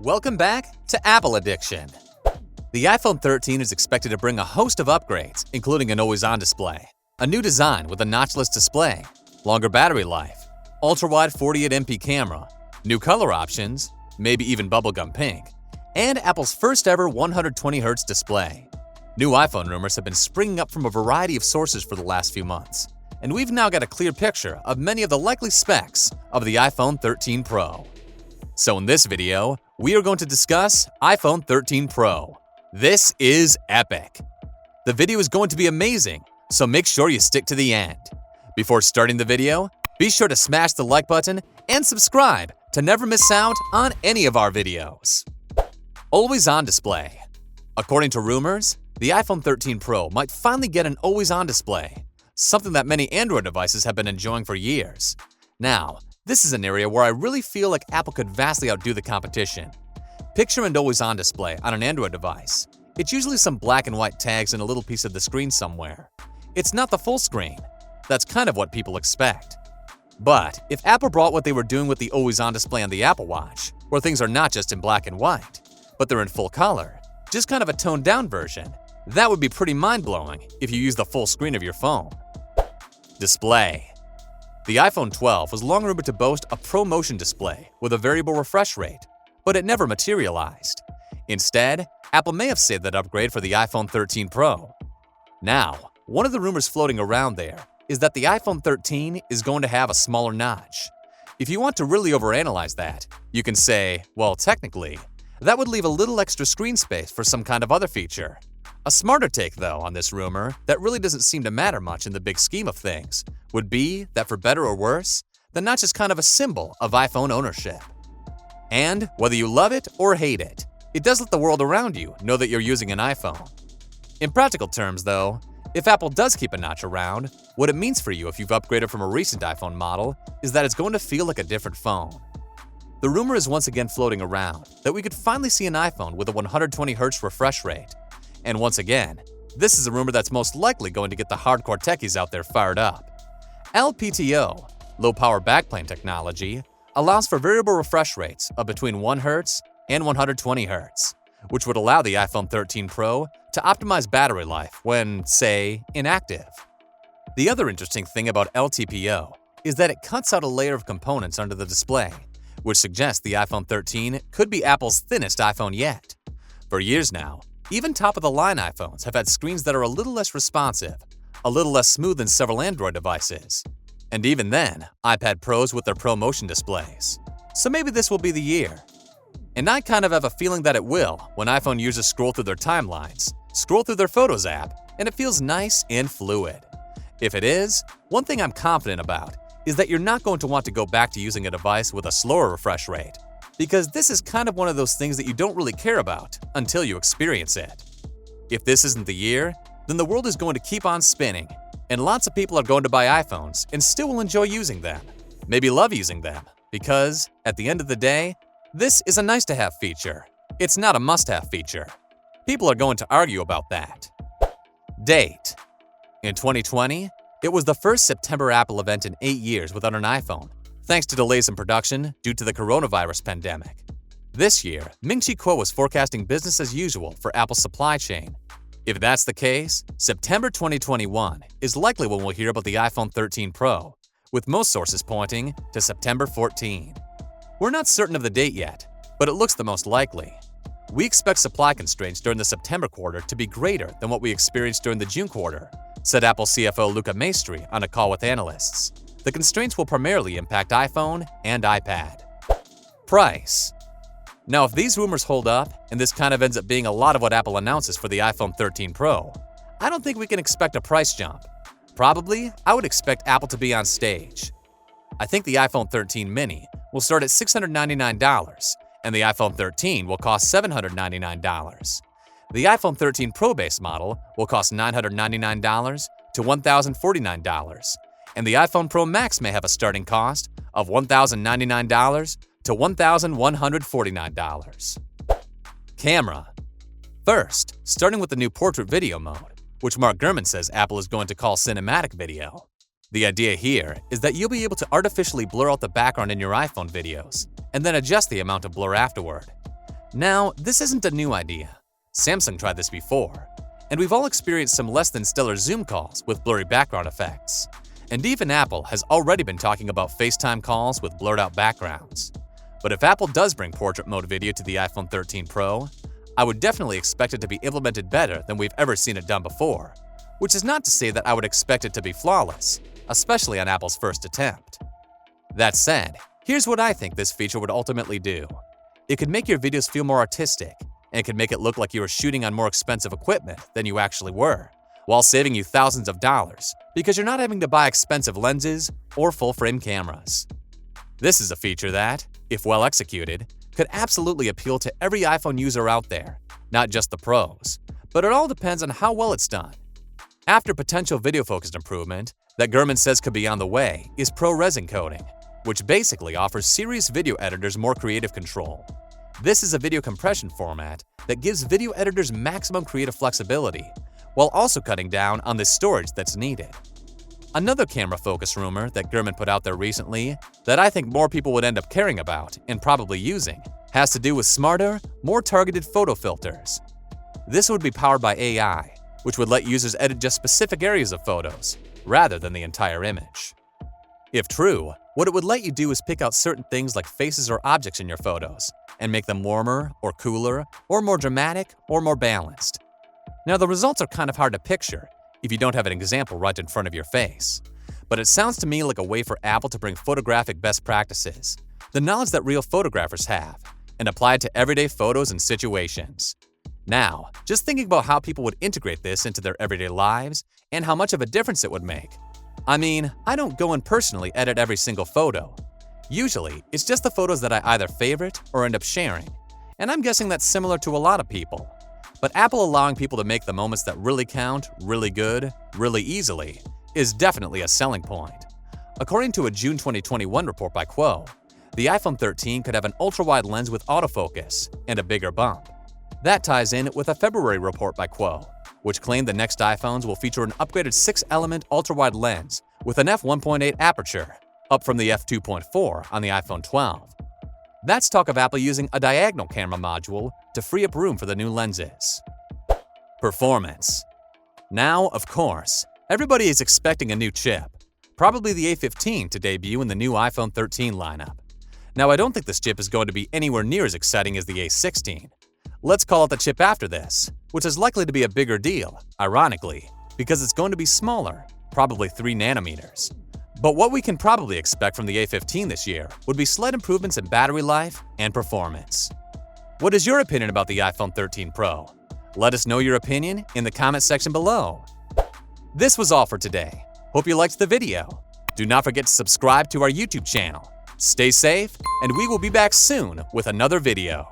Welcome back to Apple Addiction. The iPhone 13 is expected to bring a host of upgrades, including an always-on display, a new design with a notchless display, longer battery life, ultra-wide 48MP camera, new color options, maybe even bubblegum pink, and Apple's first-ever 120Hz display. New iPhone rumors have been springing up from a variety of sources for the last few months, and we've now got a clear picture of many of the likely specs of the iPhone 13 Pro. So in this video, we are going to discuss iPhone 13 Pro. This is epic. The video is going to be amazing, so make sure you stick to the end. Before starting the video, be sure to smash the like button and subscribe to never miss out on any of our videos. Always-on display. According to rumors, the iPhone 13 Pro might finally get an always-on display, something that many Android devices have been enjoying for years. Now, this is an area where I really feel like Apple could vastly outdo the competition. Picture an always-on display on an Android device. It's usually some black and white tags in a little piece of the screen somewhere. It's not the full screen. That's kind of what people expect. But if Apple brought what they were doing with the always-on display on the Apple Watch, where things are not just in black and white, but they're in full color, just kind of a toned-down version, that would be pretty mind-blowing if you use the full screen of your phone. Display. The iPhone 12 was long rumored to boast a ProMotion display with a variable refresh rate, but it never materialized. Instead, Apple may have saved that upgrade for the iPhone 13 Pro. Now, one of the rumors floating around there is that the iPhone 13 is going to have a smaller notch. If you want to really overanalyze that, you can say, well, technically, that would leave a little extra screen space for some kind of other feature. A smarter take, though, on this rumor that really doesn't seem to matter much in the big scheme of things would be that for better or worse, the notch is kind of a symbol of iPhone ownership. And whether you love it or hate it, it does let the world around you know that you're using an iPhone. In practical terms, though, if Apple does keep a notch around, what it means for you if you've upgraded from a recent iPhone model is that it's going to feel like a different phone. The rumor is once again floating around that we could finally see an iPhone with a 120Hz refresh rate. And once again, this is a rumor that's most likely going to get the hardcore techies out there fired up. LPTO, low-power backplane technology, allows for variable refresh rates of between 1 Hz and 120 Hz, which would allow the iPhone 13 Pro to optimize battery life when, say, inactive. The other interesting thing about LTPO is that it cuts out a layer of components under the display, which suggests the iPhone 13 could be Apple's thinnest iPhone yet. For years now, even top-of-the-line iPhones have had screens that are a little less responsive, a little less smooth than several Android devices. And even then, iPad Pros with their ProMotion displays. So maybe this will be the year. And I kind of have a feeling that it will when iPhone users scroll through their timelines, scroll through their Photos app, and it feels nice and fluid. If it is, one thing I'm confident about is that you're not going to want to go back to using a device with a slower refresh rate, because this is kind of one of those things that you don't really care about until you experience it. If this isn't the year, then the world is going to keep on spinning, and lots of people are going to buy iPhones and still will enjoy using them, maybe love using them, because, at the end of the day, this is a nice-to-have feature. It's not a must-have feature. People are going to argue about that. Date. In 2020, it was the first September Apple event in 8 years without an iPhone, thanks to delays in production due to the coronavirus pandemic. This year, Ming-Chi Kuo was forecasting business as usual for Apple's supply chain. If that's the case, September 2021 is likely when we'll hear about the iPhone 13 Pro, with most sources pointing to September 14. We're not certain of the date yet, but it looks the most likely. We expect supply constraints during the September quarter to be greater than what we experienced during the June quarter, said Apple CFO Luca Maestri on a call with analysts. The constraints will primarily impact iPhone and iPad. Price. Now, if these rumors hold up, and this kind of ends up being a lot of what Apple announces for the iPhone 13 Pro, I don't think we can expect a price jump. Probably, I would expect Apple to be on stage. I think the iPhone 13 mini will start at $699, and the iPhone 13 will cost $799. The iPhone 13 Pro base model will cost $999 to $1,049, and the iPhone Pro Max may have a starting cost of $1,099 to $1,149. Camera. First, starting with the new portrait video mode, which Mark Gurman says Apple is going to call cinematic video. The idea here is that you'll be able to artificially blur out the background in your iPhone videos, and then adjust the amount of blur afterward. Now, this isn't a new idea. Samsung tried this before, and we've all experienced some less than stellar Zoom calls with blurry background effects. And even Apple has already been talking about FaceTime calls with blurred out backgrounds. But if Apple does bring portrait mode video to the iPhone 13 Pro, I would definitely expect it to be implemented better than we've ever seen it done before, which is not to say that I would expect it to be flawless, especially on Apple's first attempt. That said, here's what I think this feature would ultimately do. It could make your videos feel more artistic, and it could make it look like you were shooting on more expensive equipment than you actually were, while saving you thousands of dollars because you're not having to buy expensive lenses or full-frame cameras. This is a feature that, if well executed, could absolutely appeal to every iPhone user out there, not just the pros, but it all depends on how well it's done. After potential video-focused improvement that Gurman says could be on the way is ProRes encoding, which basically offers serious video editors more creative control. This is a video compression format that gives video editors maximum creative flexibility, while also cutting down on the storage that's needed. Another camera focus rumor that Gurman put out there recently that I think more people would end up caring about and probably using has to do with smarter, more targeted photo filters. This would be powered by AI, which would let users edit just specific areas of photos, rather than the entire image. If true, what it would let you do is pick out certain things like faces or objects in your photos and make them warmer or cooler or more dramatic or more balanced. Now, the results are kind of hard to picture if you don't have an example right in front of your face, but it sounds to me like a way for Apple to bring photographic best practices, the knowledge that real photographers have, and apply it to everyday photos and situations. Now, just thinking about how people would integrate this into their everyday lives and how much of a difference it would make. I mean, I don't go and personally edit every single photo. Usually, it's just the photos that I either favorite or end up sharing, and I'm guessing that's similar to a lot of people. But Apple allowing people to make the moments that really count, really good, really easily, is definitely a selling point. According to a June 2021 report by Quo, the iPhone 13 could have an ultra-wide lens with autofocus and a bigger bump. That ties in with a February report by Quo, which claimed the next iPhones will feature an upgraded 6-element ultra-wide lens with an f1.8 aperture, up from the f2.4 on the iPhone 12. That's talk of Apple using a diagonal camera module to free up room for the new lenses. Performance. Now, of course, everybody is expecting a new chip, probably the A15 to debut in the new iPhone 13 lineup. Now, I don't think this chip is going to be anywhere near as exciting as the A16. Let's call it the chip after this, which is likely to be a bigger deal, ironically, because it's going to be smaller, probably 3 nanometers. But what we can probably expect from the A15 this year would be slight improvements in battery life and performance. What is your opinion about the iPhone 13 Pro? Let us know your opinion in the comment section below. This was all for today. Hope you liked the video. Do not forget to subscribe to our YouTube channel. Stay safe, and we will be back soon with another video.